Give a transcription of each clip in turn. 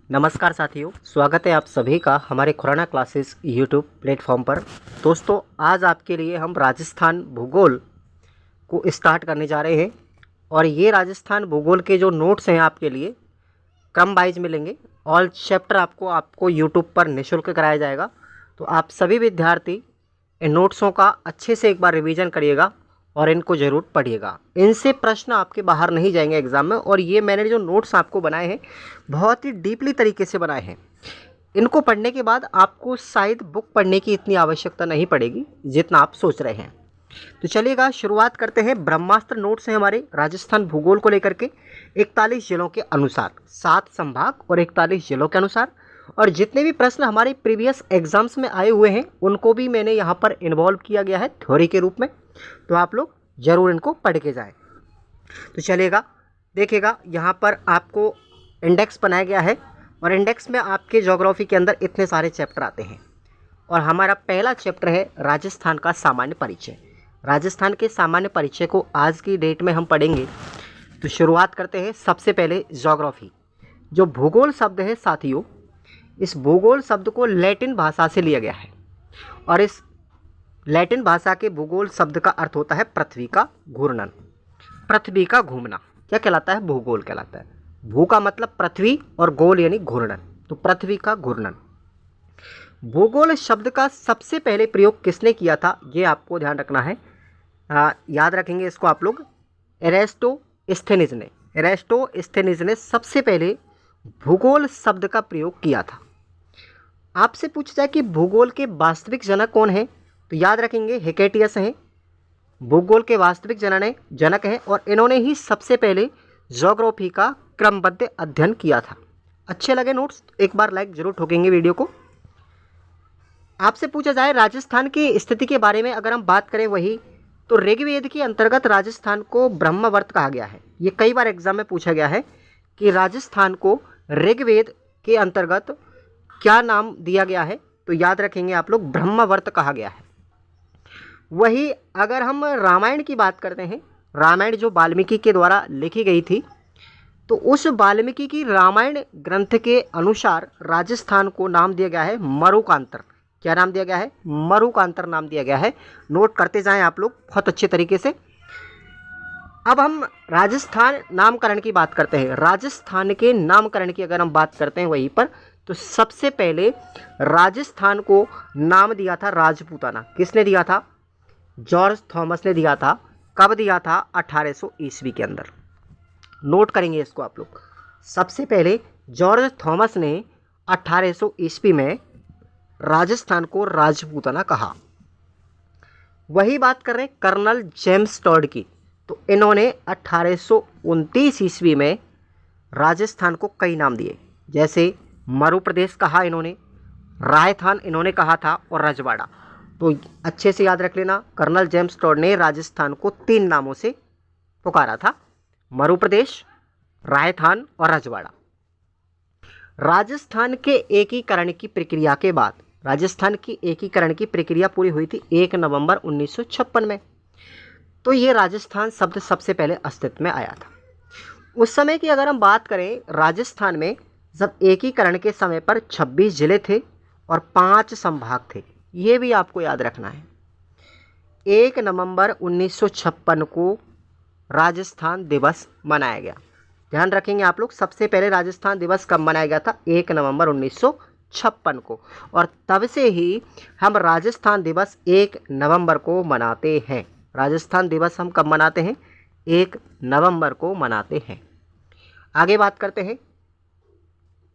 नमस्कार साथियों, स्वागत है आप सभी का हमारे खुराना क्लासेस यूट्यूब प्लेटफॉर्म पर। दोस्तों, आज आपके लिए हम राजस्थान भूगोल को स्टार्ट करने जा रहे हैं और ये राजस्थान भूगोल के जो नोट्स हैं आपके लिए क्रम वाइज मिलेंगे। ऑल चैप्टर आपको यूट्यूब पर निःशुल्क कराया जाएगा। तो आप सभी विद्यार्थी इन नोट्सों का अच्छे से एक बार रिवीजन करिएगा और इनको ज़रूर पढ़िएगा। इनसे प्रश्न आपके बाहर नहीं जाएंगे एग्ज़ाम में। और ये मैंने जो नोट्स आपको बनाए हैं बहुत ही डीपली तरीके से बनाए हैं। इनको पढ़ने के बाद आपको शायद बुक पढ़ने की इतनी आवश्यकता नहीं पड़ेगी जितना आप सोच रहे हैं। तो चलिएगा शुरुआत करते हैं। ब्रह्मास्त्र नोट्स हैं हमारे राजस्थान भूगोल को लेकर के 41 जिलों के अनुसार, 7 संभाग और 41 जिलों के अनुसार। और जितने भी प्रश्न हमारे प्रीवियस एग्जाम्स में आए हुए हैं उनको भी मैंने यहाँ पर इन्वॉल्व किया गया है थ्योरी के रूप में। तो आप लोग ज़रूर इनको पढ़ के जाएं। तो चलिएगा देखिएगा, यहाँ पर आपको इंडेक्स बनाया गया है और इंडेक्स में आपके ज्योग्राफी के अंदर इतने सारे चैप्टर आते हैं। और हमारा पहला चैप्टर है राजस्थान का सामान्य परिचय। राजस्थान के सामान्य परिचय को आज की डेट में हम पढ़ेंगे। तो शुरुआत करते हैं सबसे पहले ज्योग्राफी। जो भूगोल शब्द है साथियों, इस भूगोल शब्द को लैटिन भाषा से लिया गया है और इस लैटिन भाषा के भूगोल शब्द का अर्थ होता है पृथ्वी का घूर्णन, पृथ्वी का घूमना। क्या कहलाता है? भूगोल कहलाता है। भू का मतलब पृथ्वी और गोल यानी घूर्णन, तो पृथ्वी का घूर्णन। भूगोल शब्द का सबसे पहले प्रयोग किसने किया था ये आपको ध्यान रखना है। याद रखेंगे इसको आप लोग। एरेस्टोस्थेनिज ने सबसे पहले भूगोल शब्द का प्रयोग किया था। आपसे पूछा जाए कि भूगोल के वास्तविक जनक कौन है, तो याद रखेंगे हेकेटियस हैं। भूगोल के वास्तविक जनक हैं और इन्होंने ही सबसे पहले ज्योग्राफी का क्रमबद्ध अध्ययन किया था। अच्छे लगे नोट्स? एक बार लाइक जरूर ठोकेंगे वीडियो को। आपसे पूछा जाए राजस्थान की स्थिति के बारे में अगर हम बात करें वही, तो ऋग्वेद के अंतर्गत राजस्थान को ब्रह्मवर्त कहा गया है। ये कई बार एग्जाम में पूछा गया है कि राजस्थान को ऋग्वेद के अंतर्गत क्या नाम दिया गया है, तो याद रखेंगे आप लोग ब्रह्मवर्त कहा गया है। वही अगर हम रामायण की बात करते हैं, रामायण जो वाल्मीकि के द्वारा लिखी गई थी, तो उस वाल्मीकि की रामायण ग्रंथ के अनुसार राजस्थान को नाम दिया गया है मरुकांतर। क्या नाम दिया गया है? मरुकांतर नाम दिया गया है। नोट करते जाएं आप लोग बहुत अच्छे तरीके से। अब हम राजस्थान नामकरण की बात करते हैं। राजस्थान के नामकरण की अगर हम बात करते हैं वहीं पर, तो सबसे पहले राजस्थान को नाम दिया था राजपूताना। किसने दिया था? जॉर्ज थॉमस ने दिया था। कब दिया था? 1800 ईस्वी के अंदर। नोट करेंगे इसको आप लोग। सबसे पहले जॉर्ज थॉमस ने 1800 ईस्वी में राजस्थान को राजपूताना कहा। वही बात कर रहे हैं कर्नल जेम्स टॉड की, तो इन्होंने 1829 ईस्वी में राजस्थान को कई नाम दिए, जैसे मरु प्रदेश कहा इन्होंने, रायथान इन्होंने कहा था और रजवाड़ा। तो अच्छे से याद रख लेना, कर्नल जेम्स टॉड ने राजस्थान को 3 नामों से पुकारा था, मरु प्रदेश, रायथान और रजवाड़ा। राजस्थान के एकीकरण की प्रक्रिया के बाद, राजस्थान की एकीकरण की प्रक्रिया पूरी हुई थी 1 नवंबर 1956 में। तो ये राजस्थान शब्द सबसे पहले अस्तित्व में आया था। उस समय की अगर हम बात करें, राजस्थान में जब एकीकरण के समय पर 26 जिले थे और 5 संभाग थे। ये भी आपको याद रखना है। 1 नवंबर 1956 को राजस्थान दिवस मनाया गया। ध्यान रखेंगे आप लोग, सबसे पहले राजस्थान दिवस कब मनाया गया था? 1 नवंबर 1956 को। और तब से ही हम राजस्थान दिवस 1 नवंबर को मनाते हैं। राजस्थान दिवस हम कब मनाते हैं? 1 नवंबर को मनाते हैं। आगे बात करते हैं।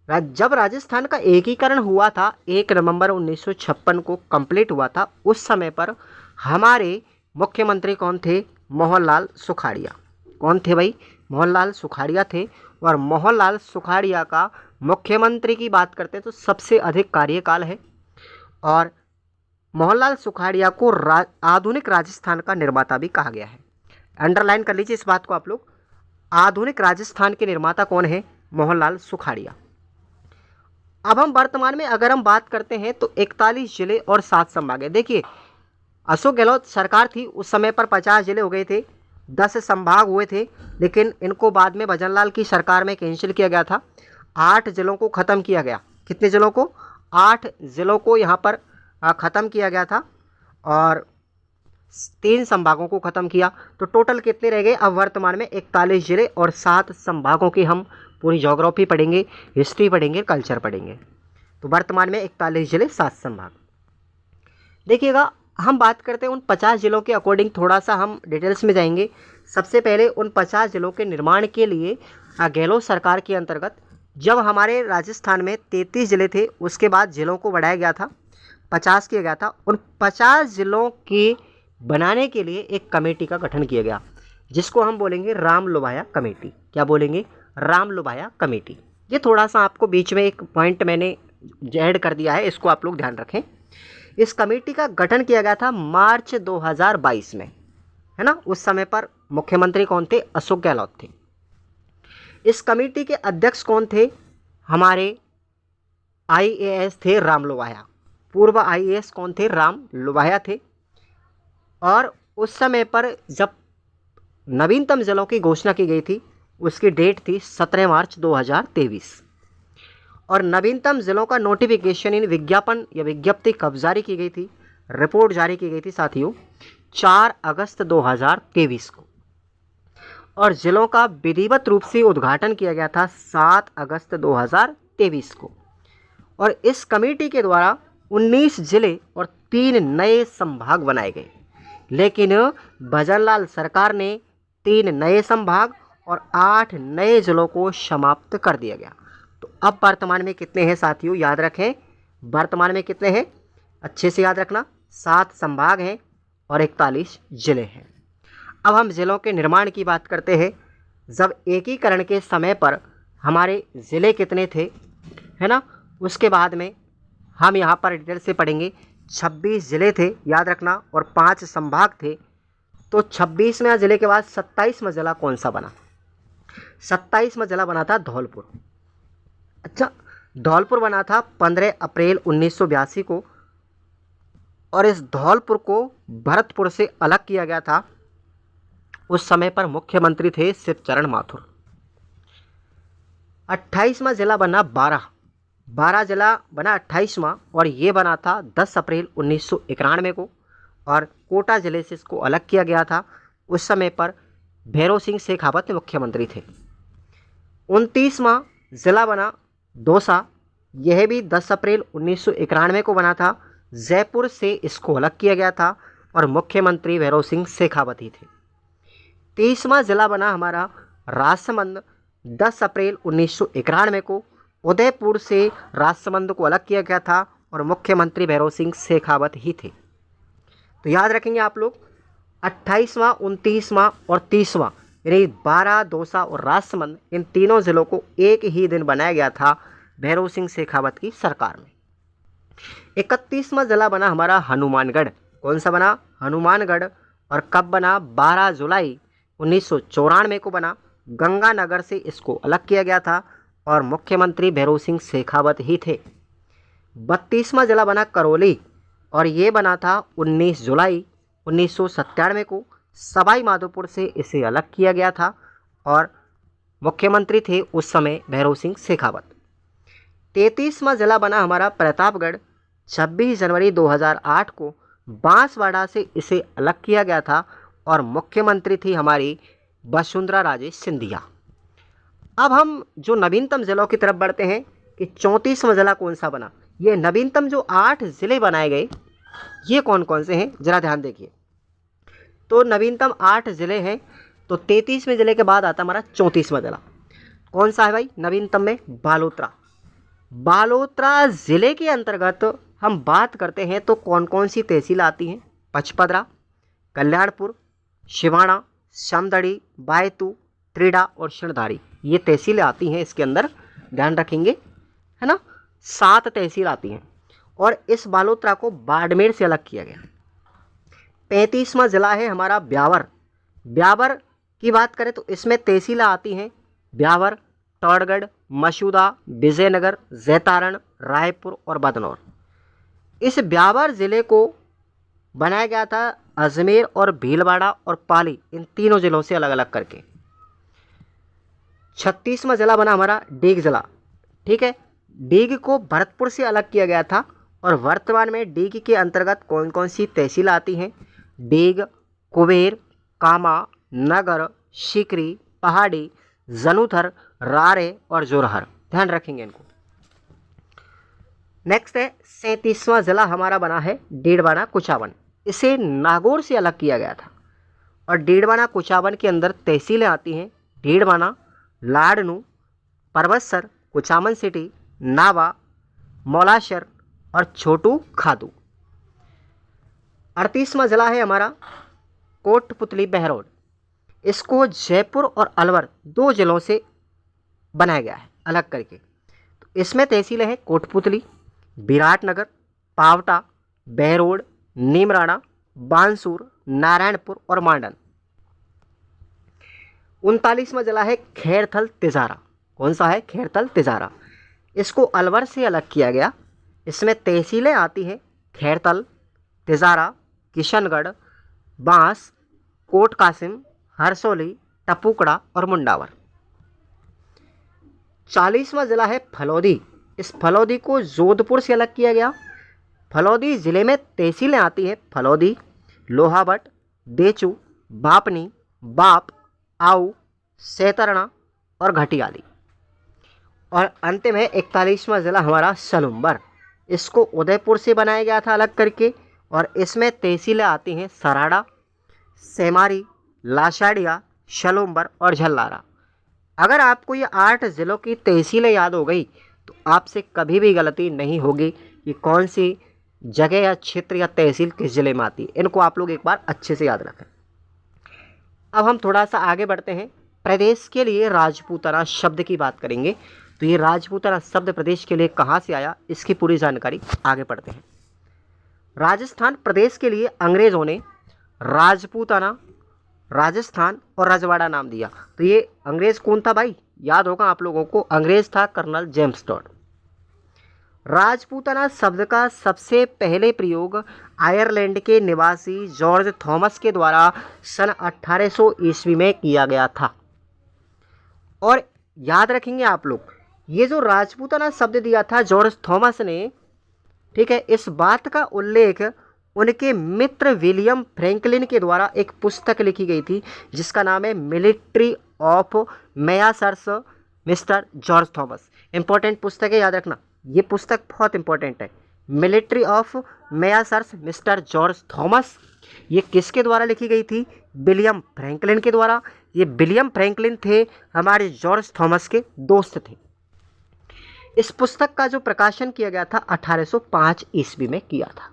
जब राजस्थान का एकीकरण हुआ था 1 नवंबर 1956 को कंप्लीट हुआ था, उस समय पर हमारे मुख्यमंत्री कौन थे? मोहनलाल सुखाड़िया। कौन थे भाई? मोहनलाल सुखाड़िया थे। और मोहनलाल सुखाड़िया का मुख्यमंत्री की बात करते हैं तो सबसे अधिक कार्यकाल है। और मोहनलाल सुखाड़िया को आधुनिक राजस्थान का निर्माता भी कहा गया है। अंडरलाइन कर लीजिए इस बात को आप लोग। आधुनिक राजस्थान के निर्माता कौन है? मोहनलाल सुखाड़िया। अब हम वर्तमान में अगर हम बात करते हैं तो 41 जिले और 7 संभाग है। देखिए, अशोक गहलोत सरकार थी उस समय पर 50 जिले हो गए थे, 10 संभाग हुए थे, लेकिन इनको बाद में भजनलाल की सरकार में कैंसिल किया गया था। 8 जिलों को ख़त्म किया गया। कितने जिलों को? 8 जिलों को यहाँ पर ख़त्म किया गया था और 3 संभागों को ख़त्म किया। तो टोटल कितने रह गए अब वर्तमान में? 41 जिले और 7 संभागों की हम पूरी ज्योग्राफी पढ़ेंगे, हिस्ट्री पढ़ेंगे, कल्चर पढ़ेंगे। तो वर्तमान में 41 जिले 7 संभाग। देखिएगा, हम बात करते हैं उन 50 जिलों के अकॉर्डिंग, थोड़ा सा हम डिटेल्स में जाएंगे। सबसे पहले उन 50 जिलों के निर्माण के लिए गहलोत सरकार के अंतर्गत जब हमारे राजस्थान में 33 जिले थे, उसके बाद जिलों को बढ़ाया गया था, 50 किया गया था। उन 50 जिलों के बनाने के लिए एक कमेटी का गठन किया गया, जिसको हम बोलेंगे राम लोभाया कमेटी। क्या बोलेंगे? राम लोभाया कमेटी। ये थोड़ा सा आपको बीच में एक पॉइंट मैंने ऐड कर दिया है, इसको आप लोग ध्यान रखें। इस कमेटी का गठन किया गया था मार्च 2022 में, है ना। उस समय पर मुख्यमंत्री कौन थे? अशोक गहलोत थे। इस कमेटी के अध्यक्ष कौन थे? हमारे आईएएस थे राम लोभाया। पूर्व आईएएस कौन थे? राम लोभाया थे। और उस समय पर जब नवीनतम जिलों की घोषणा की गई थी, उसकी डेट थी 17 मार्च 2023 और नवीनतम जिलों का नोटिफिकेशन इन विज्ञापन या विज्ञप्ति कब जारी की गई थी? रिपोर्ट जारी की गई थी साथियों 4 अगस्त 2023 को और जिलों का विधिवत रूप से उद्घाटन किया गया था 7 अगस्त 2023 को। और इस कमेटी के द्वारा 19 जिले और 3 नए संभाग बनाए गए, लेकिन भजनलाल सरकार ने 3 नए संभाग और 8 नए जिलों को समाप्त कर दिया गया। तो अब वर्तमान में कितने हैं साथियों? याद रखें, वर्तमान में कितने हैं? अच्छे से याद रखना, 7 संभाग हैं और 41 जिले हैं। अब हम जिलों के निर्माण की बात करते हैं। जब एकीकरण के समय पर हमारे ज़िले कितने थे, है ना, उसके बाद में हम यहाँ पर डिटेल से पढ़ेंगे। 26 ज़िले थे, याद रखना, और 5 संभाग थे। तो 26वें ज़िले के बाद 27वां ज़िला कौन सा बना? 27वां ज़िला बना था धौलपुर। अच्छा, धौलपुर बना था 15 अप्रैल 1982 को और इस धौलपुर को भरतपुर से अलग किया गया था। उस समय पर मुख्यमंत्री थे शिवचरण माथुर। 28वां जिला बना 12 जिला बना 28वां और ये बना था 10 अप्रैल 1991 को और कोटा जिले से इसको अलग किया गया था। उस समय पर भैरव सिंह शेखावत मुख्यमंत्री थे। 29वां जिला बना दौसा, यह भी 10 अप्रैल 1991 को बना था। जयपुर से इसको अलग किया गया था और मुख्यमंत्री भैरव सिंह शेखावत ही थे। 30वां जिला बना हमारा राजसमंद, 10 अप्रैल 1991 को। उदयपुर से राजसमंद को अलग किया गया था और मुख्यमंत्री भैरव सिंह शेखावत ही थे। तो याद रखेंगे आप लोग, 28वां, 29वां और 30वां यानी 12, दौसा और राजसमंद, इन तीनों जिलों को एक ही दिन बनाया गया था भैरव सिंह शेखावत की सरकार में। 31वां जिला बना हमारा हनुमानगढ़। कौन सा बना? हनुमानगढ़। और कब बना? 12 जुलाई 1994 को बना। गंगानगर से इसको अलग किया गया था और मुख्यमंत्री भैरव सिंह शेखावत ही थे। 32वां जिला बना करौली और ये बना था 19 जुलाई 1997 को। सवाई माधोपुर से इसे अलग किया गया था और मुख्यमंत्री थे उस समय भैरव सिंह शेखावत। 33वां जिला बना हमारा प्रतापगढ़। 26 जनवरी 2008 को बांसवाड़ा से इसे अलग किया गया था और मुख्यमंत्री थी हमारी वसुंधरा राजे सिंधिया। अब हम जो नवीनतम जिलों की तरफ बढ़ते हैं कि 34वां जिला कौन सा बना। ये नवीनतम जो 8 ज़िले बनाए गए, ये कौन कौन से हैं ज़रा ध्यान देखिए। तो नवीनतम 8 ज़िले हैं। तो 33वें ज़िले के बाद आता हमारा 34वां ज़िला। कौन सा है भाई नवीनतम में? बालोतरा। बालोतरा ज़िले के अंतर्गत हम बात करते हैं तो कौन कौन सी तहसील आती हैं? पचपदरा, कल्याणपुर, शिवाणा, समदड़ी, बायतू, त्रिडा और शिणधारी, ये तहसीलें आती हैं इसके अंदर, ध्यान रखेंगे, है ना। 7 तहसील आती हैं और इस बालोतरा को बाड़मेर से अलग किया गया। 35वां ज़िला है हमारा ब्यावर। ब्यावर की बात करें तो इसमें तहसीलें आती हैं ब्यावर, टौड़गढ़, मसूदा, विजयनगर, जैतारण, रायपुर और बदनौर। इस ब्यावर ज़िले को बनाया गया था अजमेर और भीलवाड़ा और पाली, इन तीनों ज़िलों से अलग अलग करके। 36वां ज़िला बना हमारा डेग ज़िला। ठीक है। डीग को भरतपुर से अलग किया गया था और वर्तमान में डीग के अंतर्गत कौन कौन सी तहसील आती हैं? डीग, कुबेर, कामा, नगर, सीकरी, पहाड़ी, जनुथर, रारे और जोरहर। ध्यान रखेंगे इनको। नेक्स्ट है 37वां जिला हमारा बना है डीडवाना कुचावन। इसे नागौर से अलग किया गया था और डीडवाना कुचावन के अंदर तहसीलें आती हैं डीडवाना, लाडनू, परबतसर, कुचामन सिटी, नावा, मौलाशर और छोटू खादू। 38वां जिला है हमारा कोटपुतली बहरौड। इसको जयपुर और अलवर 2 जिलों से बनाया गया है अलग करके। तो इसमें तहसीलें हैं कोटपुतली, विराटनगर, पावटा, बहरौड, नीमराणा, बांसूर, नारायणपुर और मांडन। 39वां जिला है खैरथल तिजारा। कौन सा है? खैरथल तिजारा। इसको अलवर से अलग किया गया। इसमें तहसीलें आती हैं खैरथल, तिजारा, किशनगढ़, बांस, कोट कासिम, हरसौली, टपुकड़ा और मुंडावर। 40वां जिला है फलौदी। इस फलौदी को जोधपुर से अलग किया गया। फलौदी ज़िले में तहसीलें आती हैं फलौदी, लोहावट, देचू, बापनी, बाप, आऊ, सैतरना और घटियाली। और अंतिम है 41वां जिला हमारा सलुम्बर। इसको उदयपुर से बनाया गया था अलग करके और इसमें तहसीलें आती हैं सराड़ा, सेमारी, लाशाड़िया, शलुम्बर और झल्लारा। अगर आपको ये 8 ज़िलों की तहसीलें याद हो गई तो आपसे कभी भी गलती नहीं होगी कि कौन सी जगह या क्षेत्र या तहसील किस ज़िले में आती है। इनको आप लोग एक बार अच्छे से याद रखें। अब हम थोड़ा सा आगे बढ़ते हैं। प्रदेश के लिए राजपूताना शब्द की बात करेंगे। तो ये राजपूताना शब्द प्रदेश के लिए कहाँ से आया, इसकी पूरी जानकारी आगे पढ़ते हैं। राजस्थान प्रदेश के लिए अंग्रेज़ों ने राजपूताना, राजस्थान और रजवाड़ा नाम दिया। तो ये अंग्रेज़ कौन था भाई? याद होगा आप लोगों को, अंग्रेज़ था कर्नल जेम्स टॉड। राजपूताना शब्द का सबसे पहले प्रयोग आयरलैंड के निवासी जॉर्ज थॉमस के द्वारा सन 1800 ईस्वी में किया गया था। और याद रखेंगे आप लोग, ये जो राजपूताना शब्द दिया था जॉर्ज थॉमस ने, ठीक है, इस बात का उल्लेख उनके मित्र विलियम फ्रैंकलिन के द्वारा एक पुस्तक लिखी गई थी जिसका नाम है military of memoirs mister George Thomas. Important पुस्तक है, याद रखना, ये पुस्तक बहुत इंपॉर्टेंट है। Military of memoirs mister George Thomas. ये किसके द्वारा लिखी गई थी? विलियम फ्रैंकलिन के द्वारा। ये विलियम फ्रैंकलिन थे हमारे जॉर्ज थॉमस के दोस्त थे। इस पुस्तक का जो प्रकाशन किया गया था 1805 ईस्वी में किया था।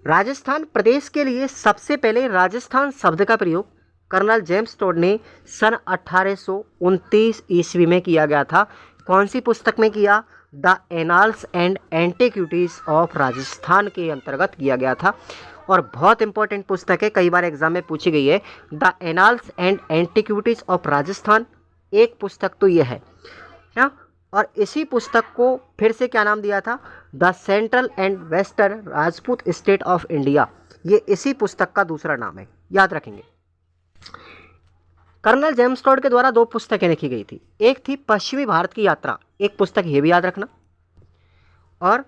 राजस्थान प्रदेश के लिए सबसे पहले राजस्थान शब्द का प्रयोग कर्नल जेम्स टॉड ने सन 1829 ईस्वी में किया गया था। कौन सी पुस्तक में किया? The annals and antiquities of Rajasthan के अंतर्गत किया गया था। और बहुत इंपॉर्टेंट पुस्तक है, कई बार एग्जाम में पूछी गई है। The annals and antiquities of Rajasthan एक पुस्तक तो ये है ना। और इसी पुस्तक को फिर से क्या नाम दिया था? The central and western Rajput state of India. ये इसी पुस्तक का दूसरा नाम है, याद रखेंगे। कर्नल जेम्स टॉड के द्वारा 2 पुस्तकें लिखी गई थी। एक थी पश्चिमी भारत की यात्रा, एक पुस्तक ये भी याद रखना। और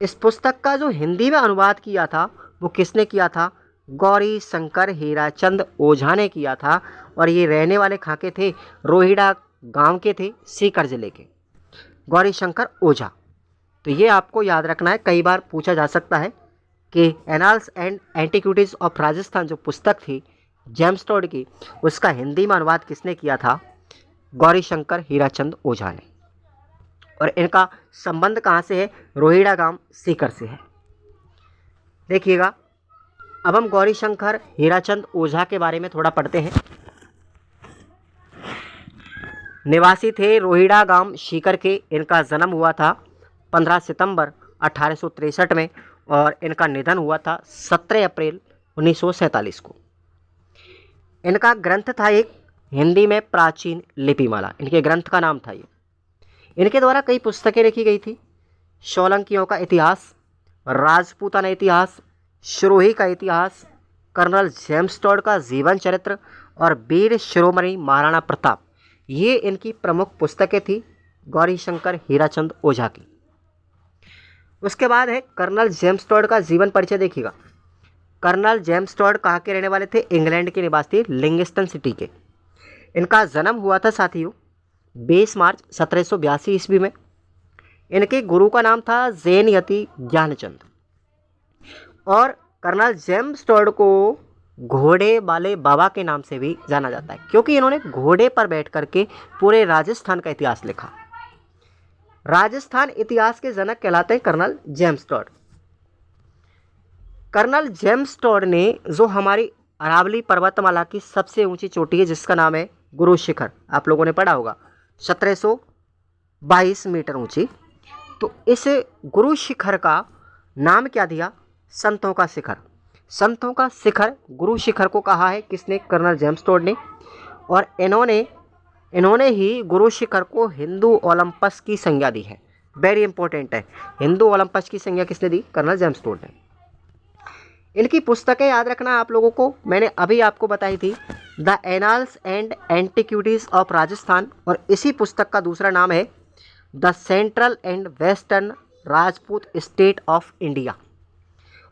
इस पुस्तक का जो हिंदी में अनुवाद किया था वो किसने किया था? गौरी शंकर हीराचंद ओझा ने किया था। और ये रहने वाले कहाँ के थे? रोहिड़ा गांव के थे, सीकर जिले के, गौरी शंकर ओझा। तो ये आपको याद रखना है, कई बार पूछा जा सकता है कि annals and antiquities of Rajasthan जो पुस्तक थी जेम्स टॉड की, उसका हिंदी में अनुवाद किसने किया था? गौरी शंकर हीराचंद ओझा ने। और इनका संबंध कहाँ से है? रोहिड़ा गांव सीकर से है। देखिएगा, अब हम गौरी शंकर हीराचंद ओझा के बारे में थोड़ा पढ़ते हैं। निवासी थे रोहिड़ा गांव सीकर के। इनका जन्म हुआ था 15 सितंबर 1863 में और इनका निधन हुआ था 17 अप्रैल 1947 को। इनका ग्रंथ था एक हिंदी में प्राचीन लिपिमाला, इनके ग्रंथ का नाम था ये। इनके द्वारा कई पुस्तकें लिखी गई थी। सोलंकियों का इतिहास, राजपूताना इतिहास, सिरोही का इतिहास, कर्नल जेम्स टॉड का जीवन चरित्र और वीर शिरोमणि महाराणा प्रताप, ये इनकी प्रमुख पुस्तकें थी गौरीशंकर हीराचंद ओझा की। उसके बाद है कर्नल जेम्स टॉड का जीवन परिचय देखिएगा। कर्नल जेम्स टॉड कहाँ के रहने वाले थे? इंग्लैंड के निवासी, लिंगस्टन सिटी के। इनका जन्म हुआ था साथियों 20 मार्च 1782 ईस्वी में। इनके गुरु का नाम था जैन यति ज्ञानचंद। और कर्नल जेम्स टॉड को घोड़े वाले बाबा के नाम से भी जाना जाता है, क्योंकि इन्होंने घोड़े पर बैठ करके पूरे राजस्थान का इतिहास लिखा। राजस्थान इतिहास के जनक कहलाते हैं Colonel James Tod. Colonel James Tod ने जो हमारी अरावली पर्वतमाला की सबसे ऊंची चोटी है, जिसका नाम है गुरु शिखर, आप लोगों ने पढ़ा होगा, 1722 मीटर ऊंची, तो इस गुरु शिखर का नाम क्या दिया? संतों का शिखर। संतों का शिखर गुरु शिखर को कहा है किसने? कर्नल जेम्स टॉड ने। और इन्होंने ही गुरु शिखर को हिंदू ओलंपस की संज्ञा दी है। वेरी इंपॉर्टेंट है, हिंदू ओलंपस की संज्ञा किसने दी? कर्नल जेम्स टॉड ने। इनकी पुस्तकें याद रखना आप लोगों को, मैंने अभी आपको बताई थी, the annals and antiquities of Rajasthan, और इसी पुस्तक का दूसरा नाम है the central and western Rajput state of India,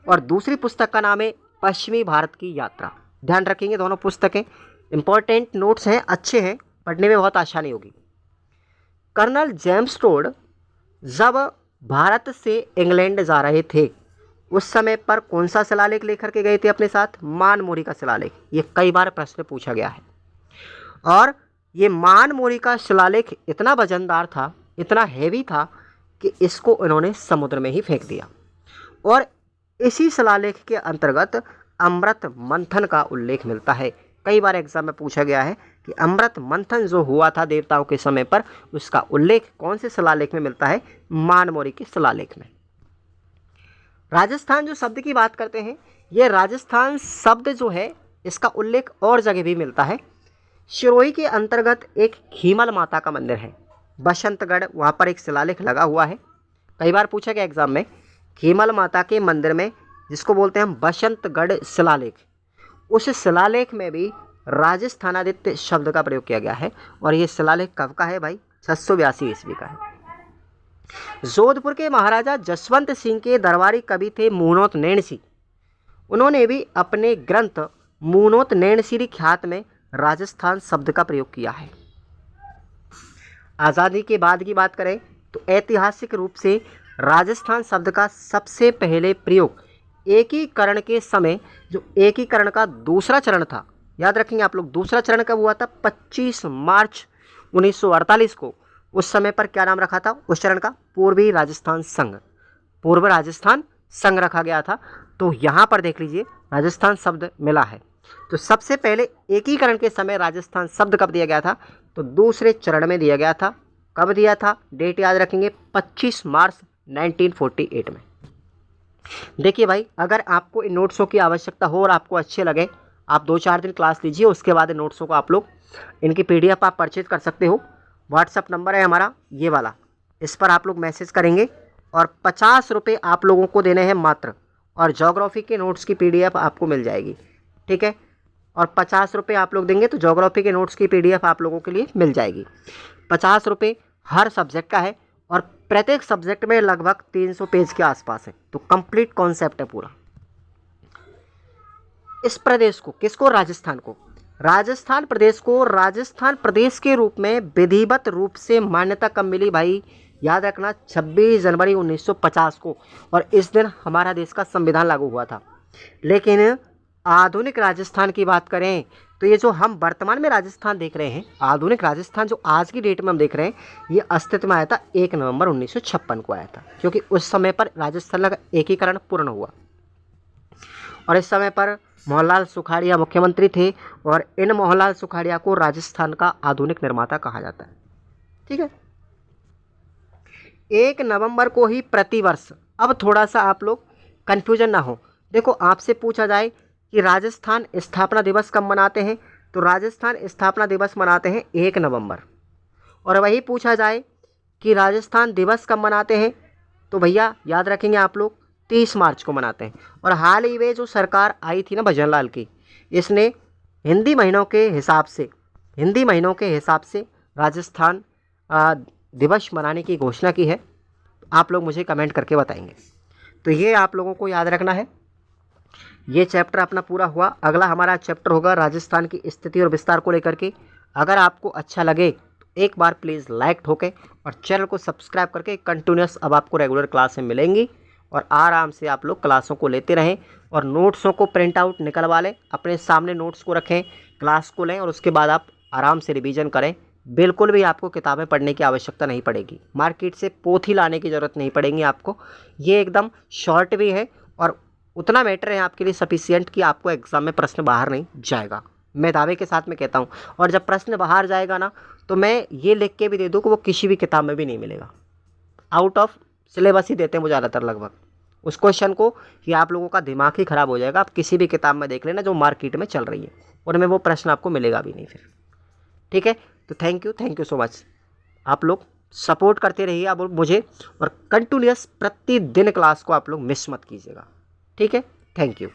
और दूसरी पुस्तक का नाम है पश्चिमी भारत की यात्रा। ध्यान रखेंगे, दोनों पुस्तकें इंपॉर्टेंट नोट्स हैं, अच्छे हैं, पढ़ने में बहुत आसानी होगी। कर्नल जेम्स टॉड जब भारत से इंग्लैंड जा रहे थे, उस समय पर कौन सा शिलालेख लेकर के गए थे अपने साथ? मानमोरी का शिलालेख। ये कई बार प्रश्न पूछा गया है। और ये मानमोरी का शिलालेख इतना वजनदार था, इतना हैवी था, कि इसको इन्होंने समुद्र में ही फेंक दिया। और इसी शिलालेख के अंतर्गत अमृत मंथन का उल्लेख मिलता है। कई बार एग्जाम में पूछा गया है कि अमृत मंथन जो हुआ था देवताओं के समय पर, उसका उल्लेख कौन से शिलालेख में मिलता है? मानमोरी के शिलालेख में। राजस्थान जो शब्द की बात करते हैं, ये राजस्थान शब्द जो है इसका उल्लेख और जगह भी मिलता है। सिरोही के अंतर्गत एक खीमल माता का मंदिर है, बसंतगढ़, वहाँ पर एक शिलालेख लगा हुआ है। कई बार पूछा गया एग्जाम में, खीमल माता के मंदिर में, जिसको बोलते हैं हम बसंतगढ़ शिलालेख, उस शिलालेख में भी राजस्थानादित्य शब्द का प्रयोग किया गया है। और ये शिलालेख कब का है भाई? 682 ईस्वी का है। जोधपुर के महाराजा जसवंत सिंह के दरबारी कवि थे मूनोत नैणसी। उन्होंने भी अपने ग्रंथ मूनोत नैणसीरी ख्यात में राजस्थान शब्द का प्रयोग किया है। आज़ादी के बाद की बात करें तो ऐतिहासिक रूप से राजस्थान शब्द का सबसे पहले प्रयोग एकीकरण के समय, जो एकीकरण का दूसरा चरण था, याद रखेंगे आप लोग, दूसरा चरण कब हुआ था? 25 मार्च 1948 को। उस समय पर क्या नाम रखा था उस चरण का? पूर्वी राजस्थान संघ, पूर्व राजस्थान संघ रखा गया था। तो यहाँ पर देख लीजिए राजस्थान शब्द मिला है। तो सबसे पहले एकीकरण के समय राजस्थान शब्द कब दिया गया था? तो दूसरे चरण में दिया गया था। कब दिया था? डेट याद रखेंगे, 25 मार्च 1948 में। देखिए भाई, अगर आपको इन नोट्सों की आवश्यकता हो और आपको अच्छे लगे, आप 2-4 दिन क्लास लीजिए, उसके बाद इन नोट्सों को आप लोग, इनकी PDF आप परचेज कर सकते हो। व्हाट्सअप नंबर है हमारा ये वाला, इस पर आप लोग मैसेज करेंगे और 50 रुपये आप लोगों को देने हैं मात्र, और ज्योग्राफी के नोट्स की PDF आपको मिल जाएगी, ठीक है। और 50 रुपये आप लोग देंगे तो ज्योग्राफी के नोट्स की PDF आप लोगों के लिए मिल जाएगी। 50 रुपये हर सब्जेक्ट का है, और प्रत्येक सब्जेक्ट में लगभग 300 पेज के आसपास है। तो कंप्लीट कॉन्सेप्ट है पूरा। इस प्रदेश को, किसको? राजस्थान को, राजस्थान प्रदेश को राजस्थान प्रदेश के रूप में विधिवत रूप से मान्यता कब मिली भाई? याद रखना, 26 जनवरी 1950 को। और इस दिन हमारा देश का संविधान लागू हुआ था। लेकिन आधुनिक राजस्थान की बात करें तो ये जो हम वर्तमान में राजस्थान देख रहे हैं, आधुनिक राजस्थान जो आज की डेट में हम देख रहे हैं, ये अस्तित्व में आया था 1 नवंबर 1956 को आया था, क्योंकि उस समय पर राजस्थान का एकीकरण पूर्ण हुआ। और इस समय पर मोहनलाल सुखाड़िया मुख्यमंत्री थे, और इन मोहनलाल सुखाड़िया को राजस्थान का आधुनिक निर्माता कहा जाता है, ठीक है। 1 नवंबर को ही प्रतिवर्ष, अब थोड़ा सा आप लोग कन्फ्यूजन ना हो, देखो आपसे पूछा जाए कि राजस्थान स्थापना दिवस कब मनाते हैं, तो राजस्थान स्थापना दिवस मनाते हैं 1 नवंबर। और वही पूछा जाए कि राजस्थान दिवस कब मनाते हैं, तो भैया याद रखेंगे आप लोग 30 मार्च को मनाते हैं। और हाल ही में जो सरकार आई थी ना भजनलाल की, इसने हिंदी महीनों के हिसाब से राजस्थान दिवस मनाने की घोषणा की है? आप लोग मुझे कमेंट करके बताएंगे। तो ये आप लोगों को याद रखना है। ये चैप्टर अपना पूरा हुआ। अगला हमारा चैप्टर होगा राजस्थान की स्थिति और विस्तार को लेकर के। अगर आपको अच्छा लगे तो एक बार प्लीज़ लाइक ठोके और चैनल को सब्सक्राइब करके कंटिन्यूस अब आपको रेगुलर क्लासें मिलेंगी और आराम से आप लोग क्लासों को लेते रहें और नोट्सों को प्रिंट आउट निकलवा लें, अपने सामने नोट्स को रखें, क्लास को लें और उसके बाद आप आराम से रिवीजन करें। बिल्कुल भी आपको किताबें पढ़ने की आवश्यकता नहीं पड़ेगी, मार्केट से पोथी लाने की ज़रूरत नहीं पड़ेगी आपको। ये एकदम शॉर्ट भी है और उतना मैटर है आपके लिए सफिशियंट कि आपको एग्ज़ाम में प्रश्न बाहर नहीं जाएगा। मैं दावे के साथ में कहता हूँ। और जब प्रश्न बाहर जाएगा ना, तो मैं ये लिख के भी दे दूँ कि वो किसी भी किताब में भी नहीं मिलेगा। आउट ऑफ सिलेबस ही देते हैं वो ज़्यादातर लगभग उस क्वेश्चन को, कि आप लोगों का दिमाग ही ख़राब हो जाएगा। आप किसी भी किताब में देख लेना जो मार्केट में चल रही है, उनमें वो प्रश्न आपको मिलेगा भी नहीं फिर। ठीक है, तो थैंक यू सो मच। आप लोग सपोर्ट करते रहिए अब मुझे, और कंटिन्यूअस प्रतिदिन क्लास को आप लोग मिस मत कीजिएगा। ठीक है, थैंक यू।